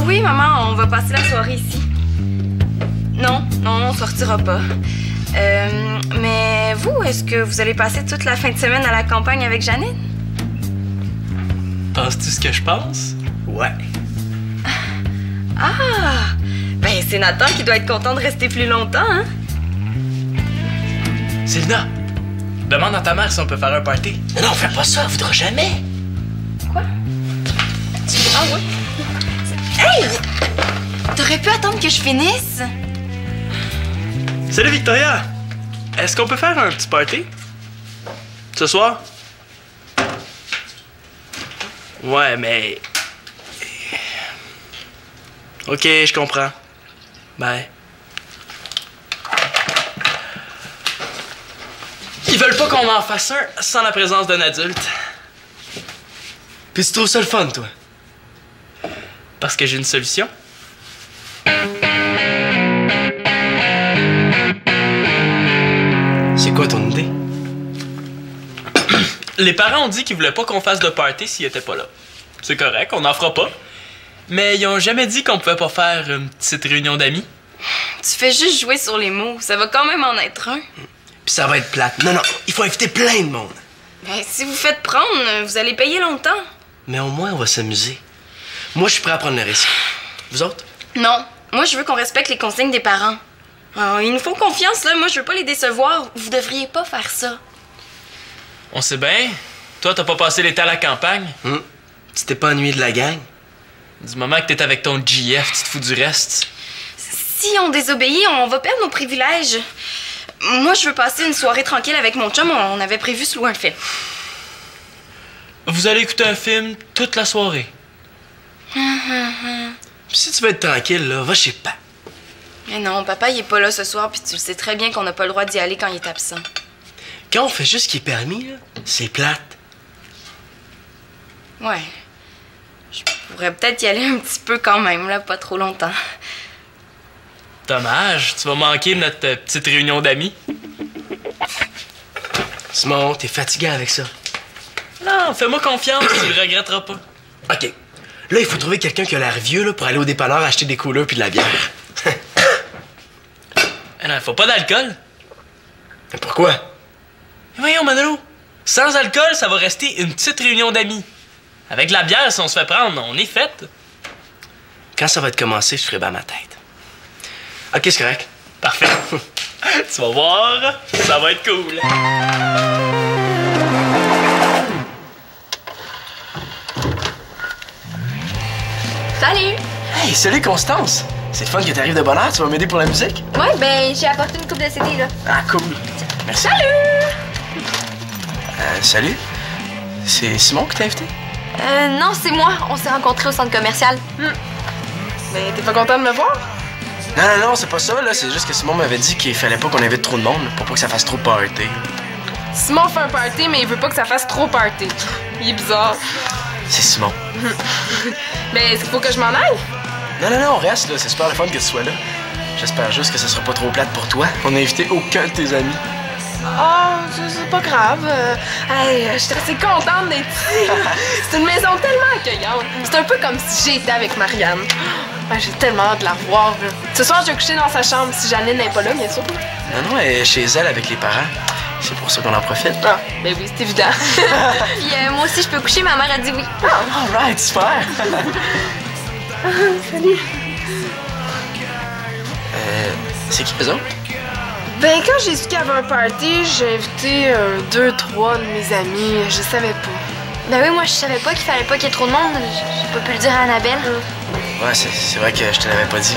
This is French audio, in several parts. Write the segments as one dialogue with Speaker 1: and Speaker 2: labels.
Speaker 1: Oui, maman, on va passer la soirée ici. Non, on sortira pas. Mais vous, est-ce que vous allez passer toute la fin de semaine à la campagne avec Janine?
Speaker 2: Penses-tu ce que je pense? Ouais.
Speaker 1: Ah! Ben, c'est Nathan qui doit être content de rester plus longtemps, hein?
Speaker 2: Sylvia, demande à ta mère si on peut faire un party.
Speaker 3: Non, fais pas ça, elle voudra jamais.
Speaker 1: Quoi? Ah ouais? Hey! T'aurais pu attendre que je finisse?
Speaker 2: Salut Victoria! Est-ce qu'on peut faire un petit party? Ce soir? Ouais, mais... Ok, je comprends. Bye. Ils veulent pas qu'on en fasse un sans la présence d'un adulte.
Speaker 3: Puis tu trouves ça le fun, toi?
Speaker 2: Parce que j'ai une solution.
Speaker 3: C'est quoi ton idée?
Speaker 2: Les parents ont dit qu'ils voulaient pas qu'on fasse de party s'ils étaient pas là. C'est correct, on n'en fera pas. Mais ils ont jamais dit qu'on pouvait pas faire une petite réunion d'amis.
Speaker 1: Tu fais juste jouer sur les mots. Ça va quand même en être un.
Speaker 3: Puis ça va être plate. Non, il faut inviter plein de monde.
Speaker 1: Ben, si vous faites prendre, vous allez payer longtemps.
Speaker 3: Mais au moins, on va s'amuser. Moi, je suis prêt à prendre le risque. Vous autres?
Speaker 1: Non. Moi, je veux qu'on respecte les consignes des parents. Ils nous font confiance, là. Moi, je veux pas les décevoir. Vous devriez pas faire ça.
Speaker 2: On sait bien. Toi, t'as pas passé l'été à la campagne.
Speaker 3: Tu t'es pas ennuyé de la gang?
Speaker 2: Du moment que t'es avec ton GF, tu te fous du reste.
Speaker 1: Si on désobéit, on va perdre nos privilèges. Moi, je veux passer une soirée tranquille avec mon chum. On avait prévu se louer un film.
Speaker 2: Vous allez écouter un film toute la soirée.
Speaker 3: Puis si tu veux être tranquille, là, va chez Papa.
Speaker 1: Mais non, papa, il est pas là ce soir, puis tu le sais très bien qu'on n'a pas le droit d'y aller quand il est absent.
Speaker 3: Quand on fait juste ce qui est permis, là, c'est plate.
Speaker 1: Ouais. Je pourrais peut-être y aller un petit peu quand même, là, pas trop longtemps.
Speaker 2: Dommage, tu vas manquer notre petite réunion d'amis.
Speaker 3: Simon, t'es fatigué avec ça.
Speaker 2: Non, fais-moi confiance, tu le regretteras pas.
Speaker 3: OK. Là, il faut trouver quelqu'un qui a l'air vieux là, pour aller au dépanneur acheter des couleurs puis de la bière.
Speaker 2: Non, faut pas d'alcool.
Speaker 3: Mais pourquoi?
Speaker 2: Voyons, Manolo. Sans alcool, ça va rester une petite réunion d'amis. Avec de la bière, si on se fait prendre, on est fait.
Speaker 3: Quand ça va être commencé, je ferai bas ma tête. OK, c'est correct.
Speaker 2: Parfait. Tu vas voir, ça va être cool.
Speaker 4: Salut!
Speaker 3: Hey, salut Constance! C'est le fun que t'arrives de bonne heure, tu vas m'aider pour la musique?
Speaker 4: Ouais, ben j'ai apporté une coupe de CD là.
Speaker 3: Ah, cool. Merci.
Speaker 4: Salut!
Speaker 3: Salut? C'est Simon qui t'a invité?
Speaker 4: Non, c'est moi. On s'est rencontrés au centre commercial.
Speaker 5: Mais t'es pas content de me voir?
Speaker 3: Non, c'est pas ça, là. C'est juste que Simon m'avait dit qu'il fallait pas qu'on invite trop de monde pour pas que ça fasse trop party.
Speaker 5: Simon fait un party, mais il veut pas que ça fasse trop party. Il est bizarre.
Speaker 3: C'est Simon.
Speaker 5: Mais est-ce qu'il faut que je m'en aille?
Speaker 3: Non, reste, là. C'est super le fun que tu sois là. J'espère juste que ça sera pas trop plate pour toi. On n'a invité aucun de tes amis.
Speaker 5: Ah, c'est pas grave. Hey, je suis assez contente d'être ici. C'est une maison tellement accueillante. C'est un peu comme si j'étais avec Marianne. Ah, j'ai tellement hâte de la revoir. Ce soir, je vais coucher dans sa chambre si Janine n'est pas là, bien sûr.
Speaker 3: Non, elle est chez elle avec les parents. C'est pour ça qu'on en profite.
Speaker 5: Ah, ben oui, c'est évident.
Speaker 4: Puis moi aussi, je peux coucher. Ma mère a dit oui.
Speaker 3: All right, super.
Speaker 5: Salut.
Speaker 3: C'est qui eux autres?
Speaker 5: Ben, quand j'ai su qu'il y avait un party, j'ai invité 2-3 de mes amis. Je savais pas.
Speaker 4: Ben oui, moi, je savais pas qu'il fallait pas qu'il y ait trop de monde. J'ai pas pu le dire à Annabelle.
Speaker 3: Ouais, c'est vrai que je te l'avais pas dit.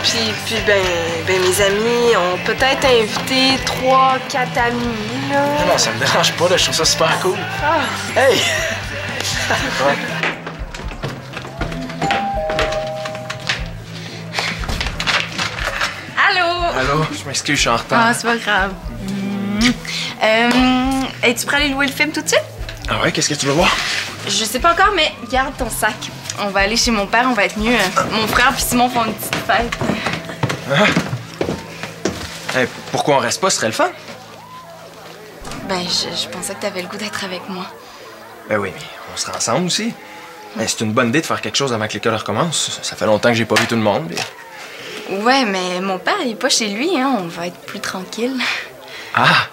Speaker 5: Puis ben, mes amis ont peut-être invité 3-4 amis, là.
Speaker 3: Non, ça me dérange pas, là, je trouve ça super cool.
Speaker 5: Ah.
Speaker 3: Hey! Ouais.
Speaker 1: Allô?
Speaker 3: Allô, je m'excuse, je suis en retard.
Speaker 1: Ah, c'est pas grave. Es-tu prêt à aller louer le film tout de suite?
Speaker 3: Ah ouais, qu'est-ce que tu veux voir?
Speaker 1: Je sais pas encore, mais garde ton sac. On va aller chez mon père, on va être mieux. Mon frère puis Simon font une petite fête.
Speaker 3: Hein? Hey, pourquoi on reste pas? Ce serait le fun.
Speaker 1: Ben, je pensais que t'avais le goût d'être avec moi.
Speaker 3: Ben oui, mais on sera ensemble aussi. Ben, c'est une bonne idée de faire quelque chose avant que l'école recommence. Ça fait longtemps que j'ai pas vu tout le monde. Et...
Speaker 1: Ouais, mais mon père, il est pas chez lui, hein. On va être plus tranquille.
Speaker 3: Ah!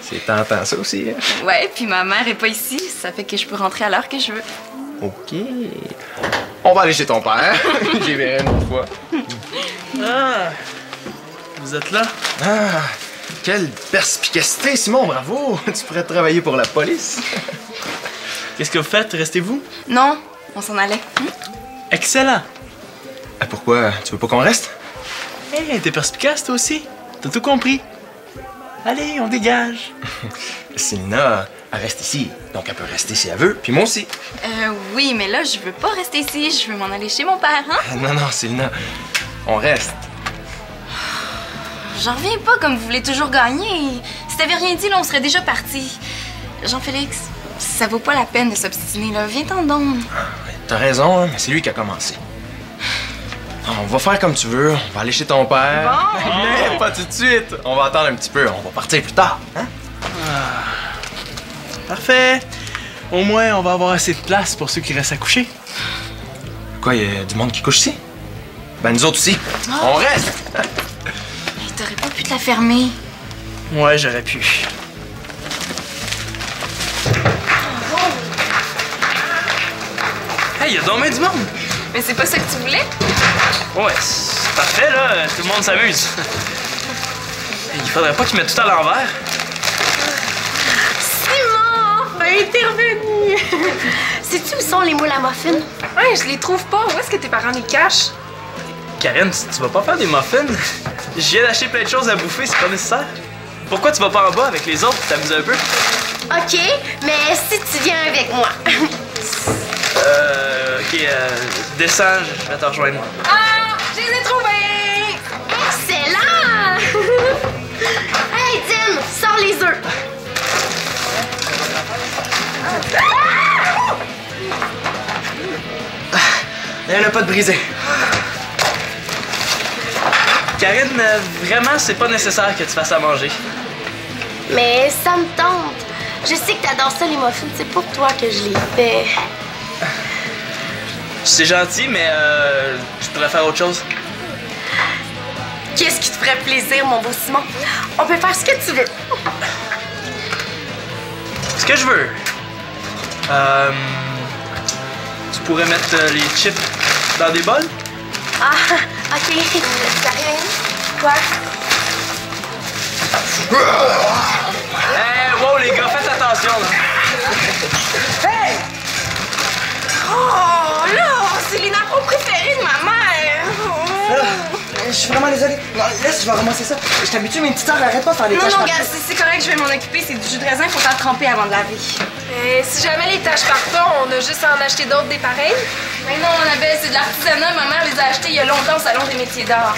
Speaker 3: C'est tentant, ça aussi, hein?
Speaker 1: Ouais, puis ma mère est pas ici. Ça fait que je peux rentrer à l'heure que je veux.
Speaker 3: OK. On va aller chez ton père. J'y verrai une autre fois.
Speaker 2: Ah! Vous êtes là?
Speaker 3: Ah! Quelle perspicacité, Simon, bravo! Tu pourrais travailler pour la police.
Speaker 2: Qu'est-ce que vous faites? Restez-vous?
Speaker 1: Non, on s'en allait.
Speaker 2: Excellent!
Speaker 3: Ah, pourquoi? Tu veux pas qu'on reste?
Speaker 2: Hey, t'es perspicace, toi aussi. T'as tout compris. Allez, on dégage.
Speaker 3: Célina, elle reste ici, donc elle peut rester si elle veut, puis moi aussi.
Speaker 1: Oui, mais là, je veux pas rester ici. Je veux m'en aller chez mon père, hein?
Speaker 3: Non, Célina, on reste.
Speaker 1: J'en reviens pas comme vous voulez toujours gagner. Si t'avais rien dit, là, on serait déjà partis. Jean-Félix, ça vaut pas la peine de s'obstiner, là. Viens-t'en donc.
Speaker 3: T'as raison, hein, mais c'est lui qui a commencé. On va faire comme tu veux, on va aller chez ton père.
Speaker 1: Bon.
Speaker 3: Mais pas tout de suite, on va attendre un petit peu, on va partir plus tard, hein?
Speaker 2: Parfait. Au moins, on va avoir assez de place pour ceux qui restent à coucher.
Speaker 3: Quoi, y a du monde qui couche ici? Ben nous autres aussi, on reste!
Speaker 1: Hey, t'aurais pas pu te la fermer.
Speaker 2: Ouais, j'aurais pu. Hey, y a donc bien du monde!
Speaker 1: Mais c'est pas ça que tu voulais?
Speaker 2: Ouais, c'est parfait, là. Tout le monde s'amuse. Il faudrait pas qu'ils mettent tout à l'envers.
Speaker 5: Simon! Ben, t'es revenu!
Speaker 4: Sais-tu où sont les moules à muffins?
Speaker 5: Ouais, je les trouve pas. Où est-ce que tes parents les cachent?
Speaker 2: Karen, tu vas pas faire des muffins? Je viens d'acheter plein de choses à bouffer, c'est pas nécessaire. Pourquoi tu vas pas en bas avec les autres pour t'amuser un peu?
Speaker 4: OK, mais si tu viens avec moi.
Speaker 2: Ok, descends, je vais te rejoindre.
Speaker 5: Ah! Je les ai trouvés!
Speaker 4: Excellent! Hey, Tim, sors les œufs.
Speaker 3: Il y en a pas de brisé.
Speaker 2: Karen, vraiment, c'est pas nécessaire que tu fasses à manger.
Speaker 4: Mais ça me tente. Je sais que t'adores ça, les muffins. C'est pour toi que je les fais.
Speaker 2: C'est gentil, mais tu pourrais faire autre chose.
Speaker 4: Qu'est-ce qui te ferait plaisir, mon beau Simon? On peut faire ce que tu veux.
Speaker 2: Ce que je veux. Tu pourrais mettre les chips dans des bols?
Speaker 4: Ah, OK. Sérieux? Quoi?
Speaker 2: Hey, wow, les gars, faites attention, là.
Speaker 5: Hey! Oh, là! C'est les napons préférés de ma mère!
Speaker 6: Je suis vraiment désolée. Non, laisse, je vais ramasser ça. Je t'habitue, mes petites sœurs, arrête pas de faire des
Speaker 1: Non,
Speaker 6: tâches
Speaker 1: non,
Speaker 6: partout.
Speaker 1: regarde, c'est correct, je vais m'en occuper. C'est du jus de raisin, faut faire tremper avant de laver.
Speaker 5: Si jamais les taches partent pas, on a juste à en acheter d'autres des pareils.
Speaker 1: Mais non, Annabelle, c'est de l'artisanat. Ma mère les a achetés il y a longtemps au Salon des métiers d'art.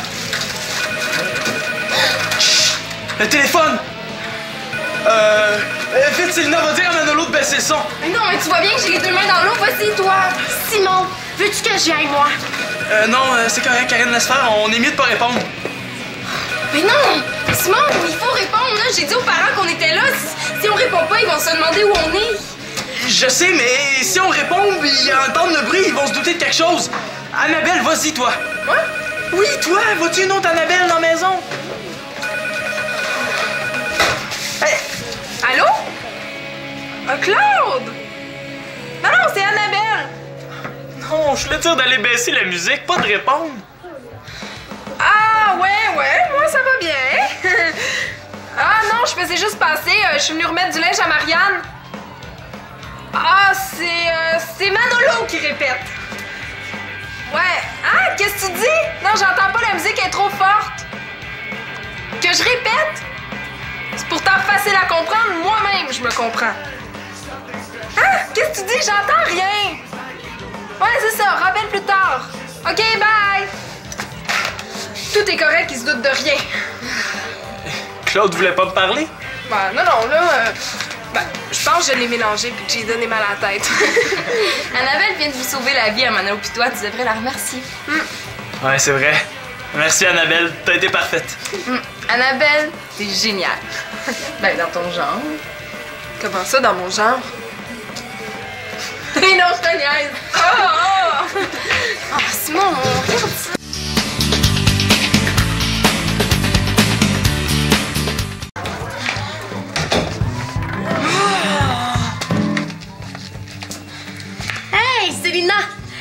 Speaker 2: Le téléphone! Vite, Célina, va dire à Manolo de baisser le son.
Speaker 1: Mais non, mais tu vois bien que j'ai les deux mains dans l'eau. Vas-y, toi.
Speaker 4: Simon, veux-tu que j'y aille, moi?
Speaker 2: Non, c'est correct, Karen, laisse faire, on est mieux de pas répondre.
Speaker 1: Mais non! Simon, il faut répondre, là. J'ai dit aux parents qu'on était là. Si on répond pas, ils vont se demander où on est.
Speaker 2: Je sais, mais si on répond, ils entendent le bruit, ils vont se douter de quelque chose. Annabelle, vas-y, toi.
Speaker 5: Quoi?
Speaker 2: Oui, toi, vois-tu une autre Annabelle dans la maison?
Speaker 5: Allô? Claude! Non, non, c'est Annabelle!
Speaker 2: Non, je voulais dire d'aller baisser la musique, pas de répondre.
Speaker 5: Ah, ouais, moi ça va bien. Ah non, je faisais juste passer, je suis venue remettre du linge à Marianne. Ah, c'est Manolo qui répète. Ouais. Ah, qu'est-ce que tu dis? Non, j'entends pas, la musique est trop forte. Que je répète? C'est pourtant facile à comprendre, moi-même, je me comprends. Ah, qu'est-ce que tu dis? J'entends rien. Ouais, c'est ça, rappelle plus tard. OK, bye. Tout est correct, il se doute de rien.
Speaker 2: Claude voulait pas me parler?
Speaker 5: Ben, non, là, je pense que je l'ai mélangé puis que j'ai donné mal à la tête.
Speaker 1: Annabelle vient de vous sauver la vie à Mano pis toi, tu devrais la remercier.
Speaker 2: Ouais, c'est vrai. Merci, Annabelle. T'as été parfaite.
Speaker 1: Annabelle, t'es géniale. Ben, dans ton genre.
Speaker 5: Comment ça, dans mon genre? Et non, je te niaise.
Speaker 1: Oh, Simon, regarde ça.
Speaker 4: Hey, Célina!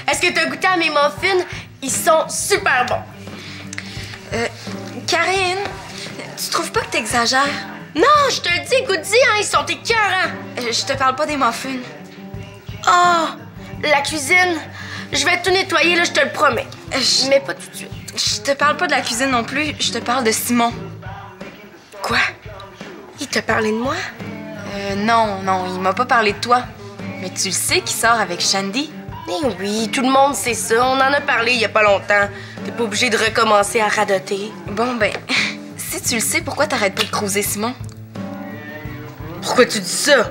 Speaker 4: Est-ce que t'as goûté à mes muffins? Ils sont super bons.
Speaker 1: Karine, tu trouves pas que t'exagères?
Speaker 4: Non, je te le dis, goûte-y, hein, ils sont écœurants.
Speaker 1: Je te parle pas des muffins.
Speaker 4: Oh, la cuisine. Je vais tout nettoyer, là, je te le promets. Mais pas tout de suite.
Speaker 1: Je te parle pas de la cuisine non plus, je te parle de Simon.
Speaker 4: Quoi? Il t'a parlé de moi?
Speaker 1: Non, il m'a pas parlé de toi. Mais tu le sais qu'il sort avec Shandy?
Speaker 4: Eh oui, tout le monde sait ça. On en a parlé il y a pas longtemps. T'es pas obligé de recommencer à radoter.
Speaker 1: Bon, ben, si tu le sais, pourquoi t'arrêtes pas de cruiser Simon?
Speaker 4: Pourquoi tu dis ça?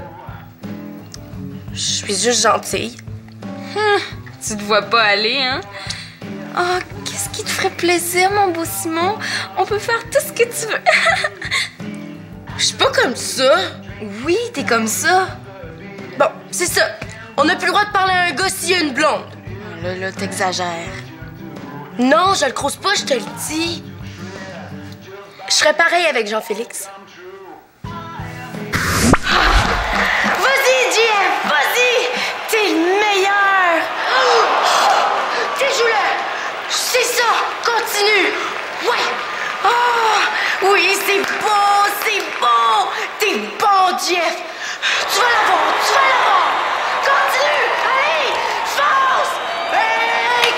Speaker 4: Je suis juste gentille.
Speaker 1: Tu te vois pas aller, hein? Oh, qu'est-ce qui te ferait plaisir, mon beau Simon? On peut faire tout ce que tu veux.
Speaker 4: Je suis pas comme ça.
Speaker 1: Oui, t'es comme ça.
Speaker 4: Bon, c'est ça. On n'a plus le droit de parler à un gars s'il y a une blonde.
Speaker 1: Là, t'exagères.
Speaker 4: Non, je le crouse pas, je te le dis. Je serais pareil avec Jean-Félix. Vas-y, Jeff, vas-y! T'es le meilleur! T'es joueur! C'est ça! Continue! Ouais! Oh! Oui, c'est beau, c'est beau! T'es bon, Jeff! Tu vas l'avoir, tu vas l'avoir! Continue! Allez! Fonce! Hey,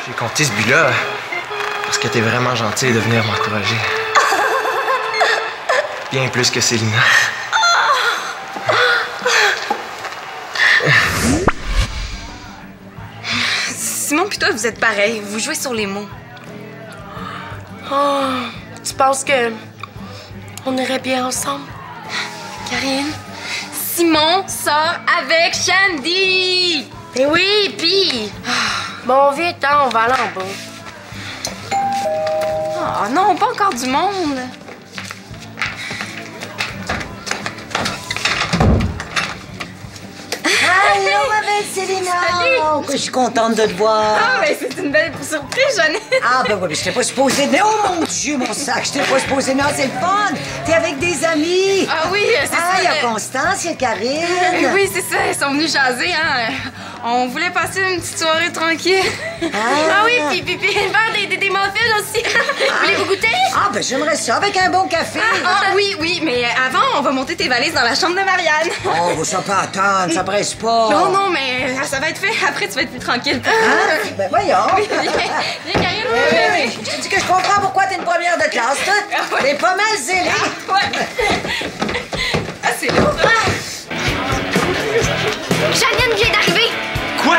Speaker 3: J'ai compté ce but-là parce que t'es vraiment gentille de venir m'encourager. Bien plus que Célina.
Speaker 1: Simon pis toi, vous êtes pareils. Vous jouez sur les mots.
Speaker 4: Oh, tu penses que on irait bien ensemble?
Speaker 1: Karine, Simon sort avec Shandy!
Speaker 4: Eh oui, pis... Bon, vite, hein, on va aller en bas.
Speaker 1: Oh non, pas encore du monde.
Speaker 7: Allô, ma belle Célina!
Speaker 1: Salut!
Speaker 7: Oh, que je suis contente de te voir!
Speaker 1: Ah, ben c'est une belle surprise, Jeannette!
Speaker 7: Ah, ben oui, mais je t'ai pas supposé venir. Oh mon Dieu, mon sac, je t'ai pas supposé venir, c'est le fun! T'es avec des amis!
Speaker 1: Ah oui, c'est ça!
Speaker 7: Ah, il y a Constance, il y a Karine!
Speaker 1: Oui, c'est ça, ils sont venus jaser, hein. On voulait passer une petite soirée tranquille.
Speaker 4: Ah oui, puis des muffins aussi. Voulez-vous goûter?
Speaker 7: Ah, ben j'aimerais ça, avec un bon café!
Speaker 1: Ah oui, mais avant, on va monter tes valises dans la chambre de Marianne.
Speaker 7: Oh, ça peut attendre, ça presse pas!
Speaker 1: Non, mais ça va être fait. Après, tu vas être plus tranquille.
Speaker 7: Hein? Ben voyons!
Speaker 1: Viens, Karine,
Speaker 7: Oui, je te dis que je comprends pourquoi t'es une première de classe, toi. T'es pas mal zélée.
Speaker 1: Ouais. Ah, c'est lourd.
Speaker 4: Janine vient d'arriver.
Speaker 2: Quoi?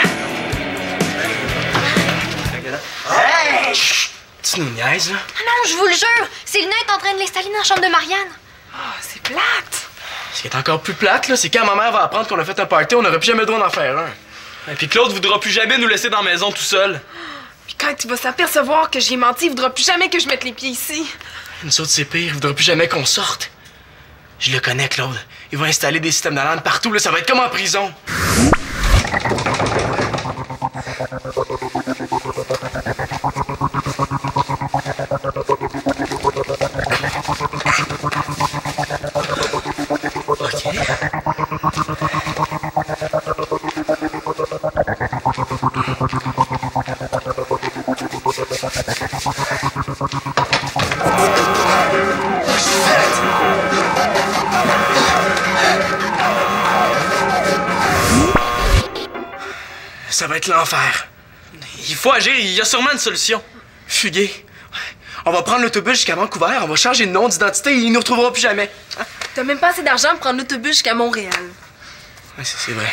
Speaker 3: Hey! Chut! Tu nous niaises, là?
Speaker 4: Ah non, je vous le jure, Célina est en train de l'installer dans la chambre de Marianne.
Speaker 5: Ah, c'est plate.
Speaker 2: Ce qui est encore plus plate, là, c'est quand ma mère va apprendre qu'on a fait un party, on n'aurait plus jamais le droit d'en faire un. Et puis Claude voudra plus jamais nous laisser dans la maison tout seul.
Speaker 5: Puis quand il va s'apercevoir que j'ai menti, il voudra plus jamais que je mette les pieds ici.
Speaker 2: Nous autres, c'est pire, il voudra plus jamais qu'on sorte. Je le connais, Claude. Il va installer des systèmes d'alarme partout, là, ça va être comme en prison. OK. Ça va être l'enfer. Il faut agir, il y a sûrement une solution. Fuguer. On va prendre l'autobus jusqu'à Vancouver, on va changer de nom, d'identité et il nous retrouvera plus jamais.
Speaker 5: T'as même pas assez d'argent pour prendre l'autobus jusqu'à Montréal.
Speaker 2: Ouais, c'est vrai.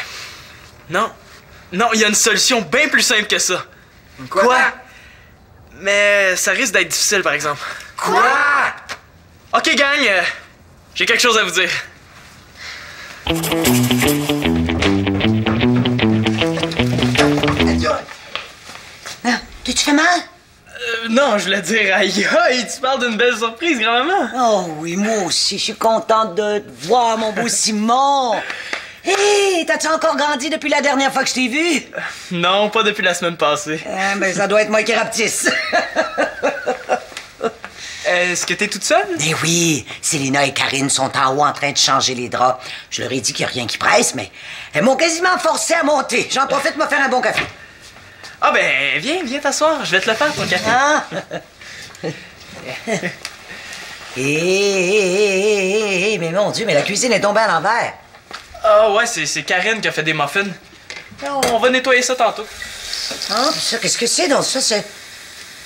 Speaker 2: Non, il y a une solution bien plus simple que ça.
Speaker 6: Quoi?
Speaker 2: Mais ça risque d'être difficile, par exemple.
Speaker 6: Quoi?
Speaker 2: Ok, gang, j'ai quelque chose à vous dire.
Speaker 7: Hein? T'es-tu fait mal?
Speaker 2: Non, je voulais dire, aïe, aïe, tu parles d'une belle surprise, grand-maman.
Speaker 7: Oh oui, moi aussi, je suis contente de te voir, mon beau Simon. Hé, t'as-tu encore grandi depuis la dernière fois que je t'ai vu?
Speaker 2: Non, pas depuis la semaine passée.
Speaker 7: Ben, ça doit être moi qui rapetisse.
Speaker 2: Est-ce que t'es toute seule?
Speaker 7: Eh oui, Célina et Karine sont en haut en train de changer les draps. Je leur ai dit qu'il n'y a rien qui presse, mais elles m'ont quasiment forcé à monter. J'en profite pour me faire un bon café.
Speaker 2: Ah ben, viens t'asseoir, je vais te le faire, ton café.
Speaker 7: Ah! Mais mon Dieu, mais la cuisine est tombée à l'envers.
Speaker 2: Ah ouais, c'est Karine qui a fait des muffins. On va nettoyer ça tantôt.
Speaker 7: Ah, ça, qu'est-ce que c'est donc ça? C'est...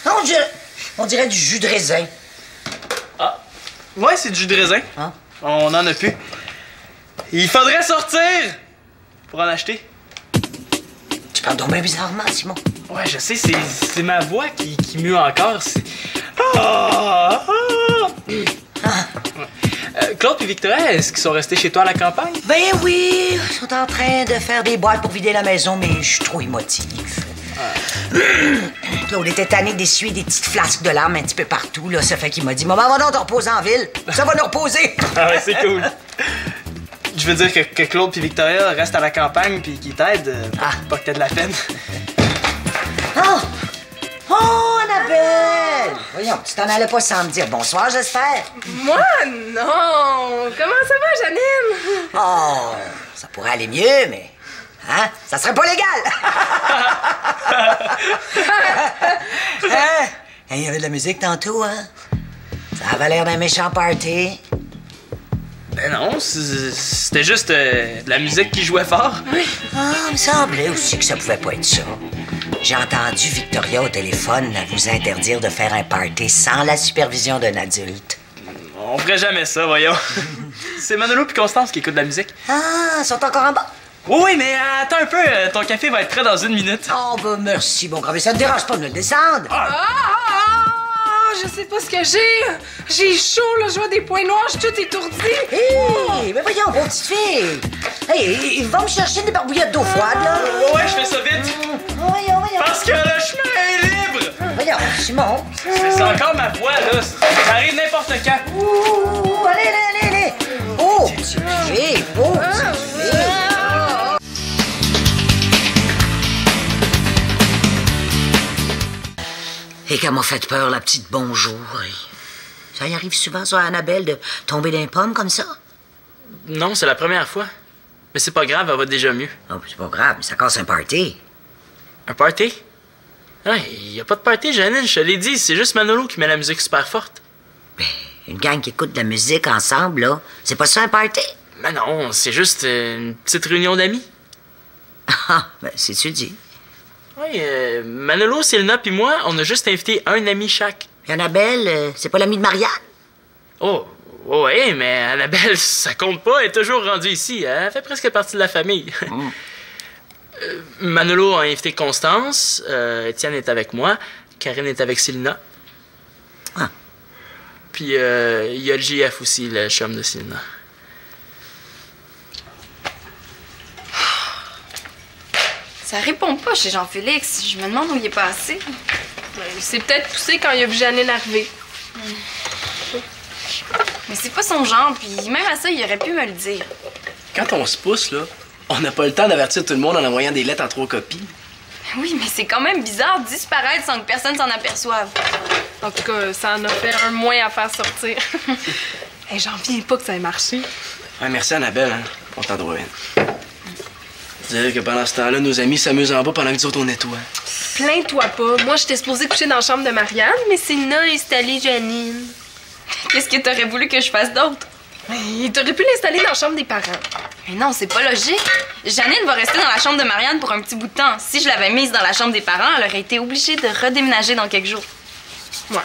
Speaker 7: Non, on dirait du jus de raisin.
Speaker 2: Ah, ouais, c'est du jus de raisin.
Speaker 7: Hein?
Speaker 2: On en a plus. Il faudrait sortir pour en acheter.
Speaker 7: Tu parles donc bien bizarrement, Simon.
Speaker 2: Ouais, je sais, c'est ma voix qui mue encore. C'est... Ah! Claude et Victoria, est-ce qu'ils sont restés chez toi à la campagne?
Speaker 7: Ben oui, ils sont en train de faire des boîtes pour vider la maison, mais je suis trop émotive. Claude était tanné d'essuyer des petites flasques de larmes un petit peu partout, là. Ça fait qu'il m'a dit, maman, va donc te reposer en ville. Ça va nous reposer.
Speaker 2: Ah ouais, c'est cool. Je veux dire que Claude et Victoria restent à la campagne puis qu'ils t'aident. Pas que t'aies de la peine.
Speaker 7: Oh, Annabelle! Voyons, tu t'en allais pas sans me dire bonsoir, j'espère.
Speaker 5: Moi, non! Comment ça va, Janine?
Speaker 7: Oh, ça pourrait aller mieux, mais... Hein? Ça serait pas légal! Hein? Il y avait de la musique tantôt, hein? Ça avait l'air d'un méchant party.
Speaker 2: Ben non, c'était juste de la musique qui jouait fort.
Speaker 7: Ah, il me semblait aussi que ça pouvait pas être ça. J'ai entendu Victoria au téléphone vous interdire de faire un party sans la supervision d'un adulte.
Speaker 2: On ferait jamais ça, voyons. C'est Manolo puis Constance qui écoutent de la musique.
Speaker 7: Ah, ils sont encore en bas?
Speaker 2: Oui, mais attends un peu, ton café va être prêt dans 1 minute.
Speaker 7: Oh, ben merci, mon grand, mais ça te dérange pas de me le descendre?
Speaker 5: Je sais pas ce que j'ai. J'ai chaud, là, je vois des points noirs, je suis toute étourdie.
Speaker 7: Hé, mais voyons, bon petite fille. Hey, va me chercher des barbouillettes d'eau froide, là.
Speaker 2: Ouais, je fais ça vite.
Speaker 7: Voyons.
Speaker 2: Parce que le chemin est libre.
Speaker 7: Voyons, Simon.
Speaker 2: C'est encore ma voix, là. Ça arrive n'importe quand.
Speaker 7: Ouh, allez. Oh, petite fille, petite fille. Et qu'elle m'a fait peur, la petite bonjour. Ça y arrive souvent, ça, à Annabelle, de tomber d'un pomme comme ça?
Speaker 2: Non, c'est la première fois. Mais c'est pas grave, elle va déjà mieux.
Speaker 7: Oh, c'est pas grave, mais ça casse un party.
Speaker 2: Un party? Non, y a pas de party, Janine, je te l'ai dit. C'est juste Manolo qui met la musique super forte.
Speaker 7: Ben, une gang qui écoute de la musique ensemble, là, c'est pas ça un party?
Speaker 2: Mais non, c'est juste une petite réunion d'amis.
Speaker 7: Ah, ben, c'est-tu dit?
Speaker 2: Oui, Manolo, Célina puis moi, on a juste invité un ami chaque.
Speaker 7: Et Annabelle, c'est pas l'amie de Marianne?
Speaker 2: Oh, ouais, mais Annabelle, ça compte pas, elle est toujours rendue ici. Elle fait presque partie de la famille. Manolo a invité Constance, Étienne est avec moi, Karine est avec Célina.
Speaker 7: Ah.
Speaker 2: Puis il y a le JF aussi, le chum de Célina.
Speaker 1: Ça répond pas chez Jean-Félix. Je me demande où il est passé.
Speaker 5: Il s'est peut-être poussé quand il a vu Janine arriver.
Speaker 1: Mais c'est pas son genre, puis même à ça, il aurait pu me le dire.
Speaker 8: Quand on se pousse, là, on n'a pas le temps d'avertir tout le monde en envoyant des lettres en 3 copies.
Speaker 1: Oui, mais c'est quand même bizarre de disparaître sans que personne s'en aperçoive.
Speaker 5: En tout cas, ça en a fait un moins à faire sortir. Hey, j'en viens pas que ça ait marché.
Speaker 8: Ouais, merci, Annabelle, hein. On t'en doit une. Dire que pendant ce temps-là, nos amis s'amusent en bas pendant que nous autres, on nettoie.
Speaker 5: Plains-toi pas. Moi, j'étais supposée coucher dans la chambre de Marianne, mais Célina a installé Janine.
Speaker 1: Qu'est-ce que t'aurais voulu que je fasse d'autre?
Speaker 5: T'aurais pu l'installer dans la chambre des parents.
Speaker 1: Mais non, c'est pas logique. Janine va rester dans la chambre de Marianne pour un petit bout de temps. Si je l'avais mise dans la chambre des parents, elle aurait été obligée de redéménager dans quelques jours.
Speaker 5: Ouais.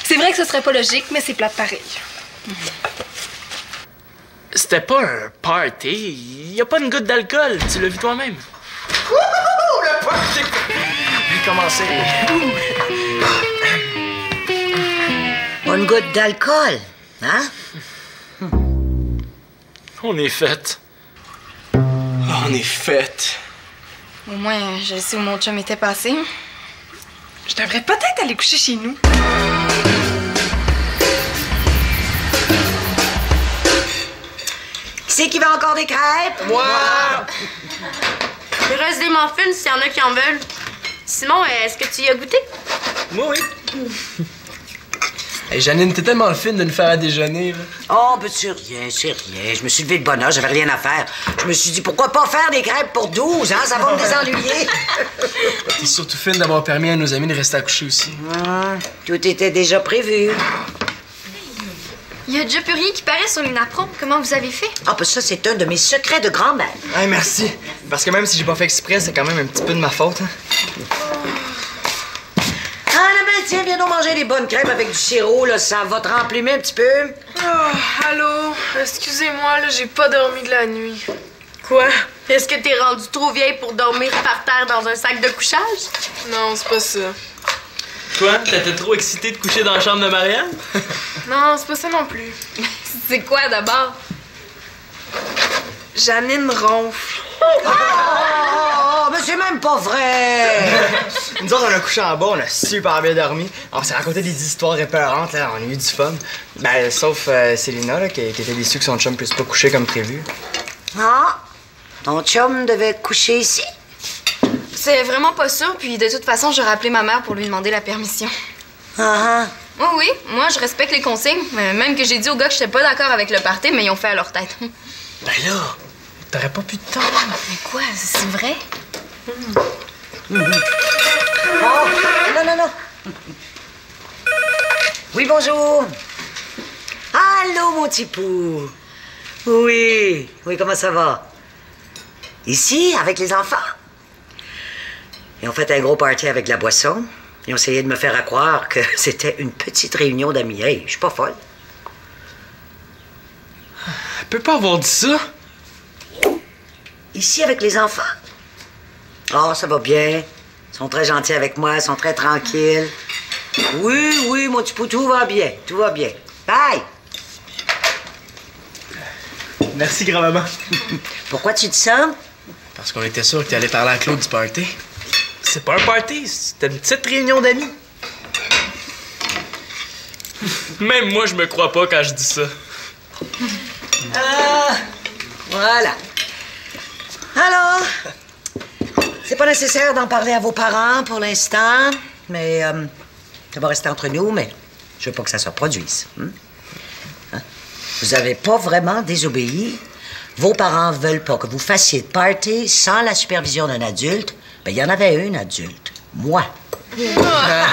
Speaker 5: C'est vrai que ce serait pas logique, mais c'est plate pareil.
Speaker 2: C'était pas un party. Y a pas une goutte d'alcool. Tu l'as vu toi-même.
Speaker 3: Wouhou! Le party! J'ai commencé.
Speaker 7: Pas une goutte d'alcool, hein?
Speaker 2: On est fait.
Speaker 8: On est fait.
Speaker 1: Au moins, je sais où mon chum était passé.
Speaker 5: Je devrais peut-être aller coucher chez nous.
Speaker 7: Qui c'est qui veut encore des crêpes?
Speaker 3: Moi!
Speaker 4: Il reste des muffins s'il y en a qui en veulent. Simon, est-ce que tu y as goûté?
Speaker 3: Moi, oui. Hey, Janine, t'es tellement fine de nous faire à déjeuner, là.
Speaker 7: Oh, ben c'est rien, c'est rien. Je me suis levé de bonne heure, j'avais rien à faire. Je me suis dit, pourquoi pas faire des crêpes pour 12, hein? Ça va me désennuyer.
Speaker 3: T'es surtout fine d'avoir permis à nos amis de rester à coucher aussi.
Speaker 7: Tout était déjà prévu.
Speaker 1: Il y a déjà plus rien qui paraît sur les napperons. Comment vous avez fait?
Speaker 7: Ah, ben ça, c'est un de mes secrets de grand-mère.
Speaker 6: Hey, merci. Parce que même si j'ai pas fait exprès, c'est quand même un petit peu de ma faute. Hein.
Speaker 7: Ah, Annabelle, tiens, viens donc manger des bonnes crêpes avec du sirop, là. Ça va te remplumer un petit peu.
Speaker 5: Oh, allô? Excusez-moi, là, j'ai pas dormi de la nuit.
Speaker 4: Quoi? Est-ce que t'es rendue trop vieille pour dormir par terre dans un sac de couchage?
Speaker 5: Non, c'est pas ça.
Speaker 2: Toi, t'étais trop excité de coucher dans la chambre de Marianne?
Speaker 5: Non, c'est pas ça non plus.
Speaker 1: C'est quoi d'abord?
Speaker 5: Janine ronfle.
Speaker 7: Oh, mais c'est même pas vrai!
Speaker 6: Nous autres, on a couché en bas, on a super bien dormi. On s'est raconté des histoires épeurantes, là. On a eu du fun. Ben, sauf Célina, là, qui était déçue que son chum puisse pas coucher comme prévu.
Speaker 7: Ah, ton chum devait coucher ici?
Speaker 1: C'est vraiment pas sûr, puis de toute façon, j'aurais appelé ma mère pour lui demander la permission.
Speaker 7: Ah,
Speaker 1: Oui, oui, moi, je respecte les consignes. Même que j'ai dit aux gars que j'étais pas d'accord avec le party, mais ils ont fait à leur tête.
Speaker 3: Ben là, t'aurais pas pu te tendre.
Speaker 1: Mais quoi, c'est vrai?
Speaker 7: Oh, non, non, non. Oui, bonjour. Allô, mon petit pou. Oui, oui, comment ça va? Ici, avec les enfants? Ils ont fait un gros party avec de la boisson. Ils ont essayé de me faire croire que c'était une petite réunion d'amis. Hey, je suis pas folle.
Speaker 3: Elle peut pas avoir dit ça.
Speaker 7: Ici, avec les enfants? Oh, ça va bien. Ils sont très gentils avec moi, ils sont très tranquilles. Oui, oui, mon petit pou, tout va bien, tout va bien. Bye!
Speaker 3: Merci, grand-maman.
Speaker 7: Pourquoi tu dis ça?
Speaker 3: Parce qu'on était sûr que t'allais parler à Claude du party. C'est pas un party, c'était une petite réunion d'amis.
Speaker 2: Même moi, je me crois pas quand je dis ça.
Speaker 7: Ah, voilà. Alors, c'est pas nécessaire d'en parler à vos parents pour l'instant, mais ça va rester entre nous, mais je veux pas que ça se reproduise. Hein? Vous avez pas vraiment désobéi. Vos parents veulent pas que vous fassiez de party sans la supervision d'un adulte. Ben, il y en avait un adulte. Moi.
Speaker 1: C'est vrai.